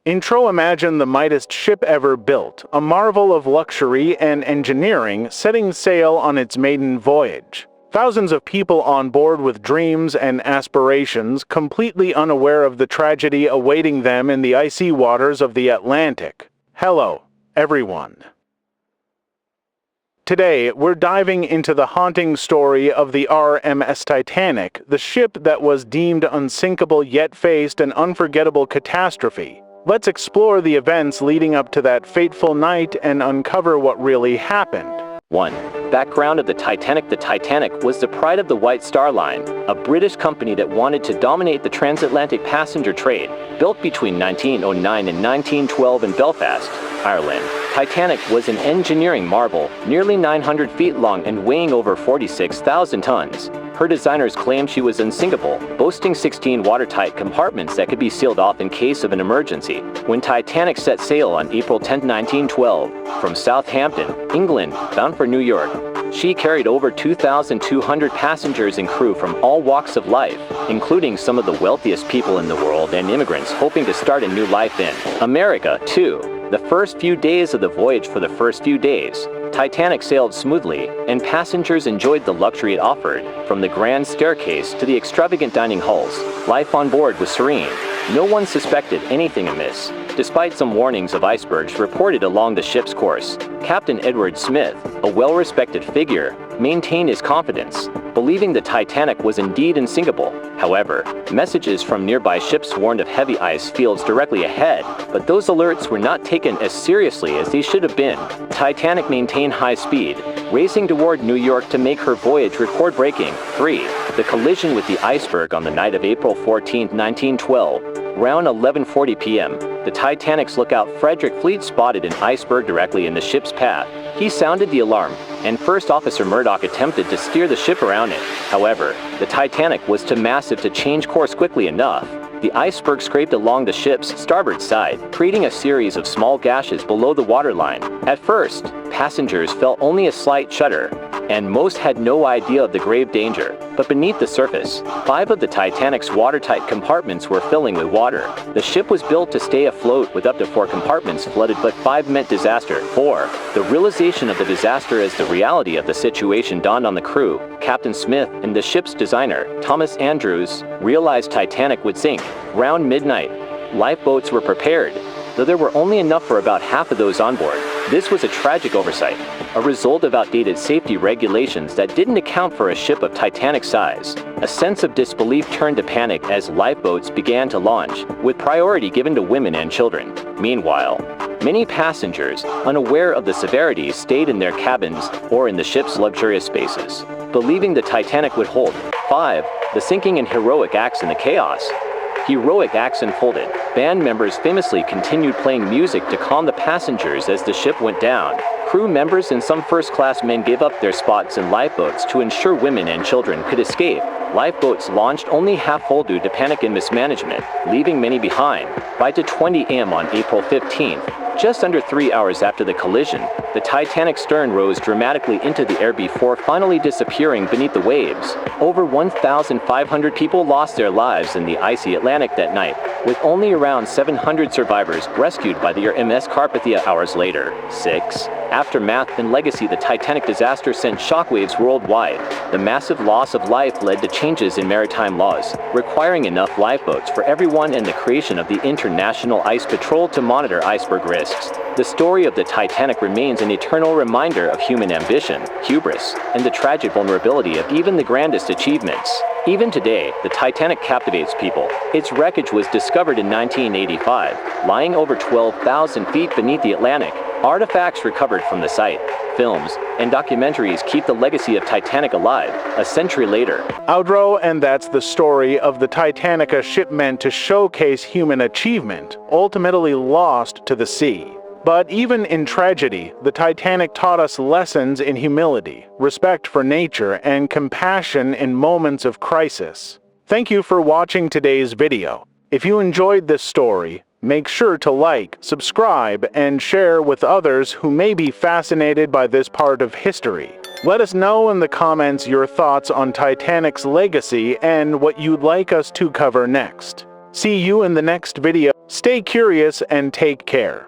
Intro: imagine the mightiest ship ever built, a marvel of luxury and engineering, setting sail on its maiden voyage. Thousands of people on board with dreams and aspirations, completely unaware of the tragedy awaiting them in the icy waters of the Atlantic. Hello, everyone. Today, we're diving into the haunting story of the RMS Titanic, the ship that was deemed unsinkable yet faced an unforgettable catastrophe. Let's explore the events leading up to that fateful night and uncover what really happened. 1. Background of the Titanic. The Titanic was the pride of the White Star Line, a British company that wanted to dominate the transatlantic passenger trade. Built between 1909 and 1912 in Belfast, Ireland, Titanic was an engineering marvel, nearly 900 feet long and weighing over 46,000 tons. Her designers claimed she was unsinkable, boasting 16 watertight compartments that could be sealed off in case of an emergency. When Titanic set sail on April 10, 1912, from Southampton, England, bound for New York, she carried over 2,200 passengers and crew from all walks of life, including some of the wealthiest people in the world and immigrants hoping to start a new life in America, too. The first few days of the voyage. For the first few days, Titanic sailed smoothly, and passengers enjoyed the luxury it offered. From the grand staircase to the extravagant dining halls, life on board was serene. No one suspected anything amiss, despite some warnings of icebergs reported along the ship's course. Captain Edward Smith, a well-respected figure, maintained his confidence, believing the Titanic was indeed unsinkable. However, messages from nearby ships warned of heavy ice fields directly ahead, but those alerts were not taken as seriously as they should have been. Titanic maintained high speed, racing toward New York to make her voyage record-breaking. 3. The collision with the iceberg. On the night of April 14, 1912, around 11:40 p.m., the Titanic's lookout Frederick Fleet spotted an iceberg directly in the ship's path. He sounded the alarm, and First Officer Murdoch attempted to steer the ship around it. However, the Titanic was too massive to change course quickly enough. The iceberg scraped along the ship's starboard side, creating a series of small gashes below the waterline. At first, passengers felt only a slight shudder, and most had no idea of the grave danger. But beneath the surface, 5 of the Titanic's watertight compartments were filling with water. The ship was built to stay afloat with up to 4 compartments flooded, but 5 meant disaster. 4. The realization of the disaster as the reality of the situation dawned on the crew. Captain Smith and the ship's designer, Thomas Andrews, realized Titanic would sink. Around midnight, lifeboats were prepared, though there were only enough for about half of those on board. This was a tragic oversight, a result of outdated safety regulations that didn't account for a ship of Titanic size. A sense of disbelief turned to panic as lifeboats began to launch, with priority given to women and children. Meanwhile, many passengers, unaware of the severity, stayed in their cabins or in the ship's luxurious spaces, believing the Titanic would hold. 5. The sinking and heroic acts in the chaos. Heroic acts unfolded. Band members famously continued playing music to calm the passengers as the ship went down. Crew members and some first-class men gave up their spots in lifeboats to ensure women and children could escape. Lifeboats launched only half full due to panic and mismanagement, leaving many behind. By 2:20 a.m. on April 15th, just under 3 hours after the collision, the Titanic's stern rose dramatically into the air before finally disappearing beneath the waves. Over 1,500 people lost their lives in the icy Atlantic that night, with only around 700 survivors rescued by the RMS Carpathia hours later. 6. Aftermath and legacy. The Titanic disaster sent shockwaves worldwide. The massive loss of life led to changes in maritime laws, requiring enough lifeboats for everyone and the creation of the International Ice Patrol to monitor iceberg risks. The story of the Titanic remains an eternal reminder of human ambition, hubris, and the tragic vulnerability of even the grandest achievements. Even today, the Titanic captivates people. Its wreckage was discovered in 1985, lying over 12,000 feet beneath the Atlantic. Artifacts recovered from the site, films, and documentaries keep the legacy of Titanic alive a century later. Outro, and that's the story of the Titanic, a ship meant to showcase human achievement, ultimately lost to the sea. But even in tragedy, the Titanic taught us lessons in humility, respect for nature, and compassion in moments of crisis. Thank you for watching today's video. If you enjoyed this story, make sure to like, subscribe, and share with others who may be fascinated by this part of history. Let us know in the comments your thoughts on Titanic's legacy and what you'd like us to cover next. See you in the next video. Stay curious and take care.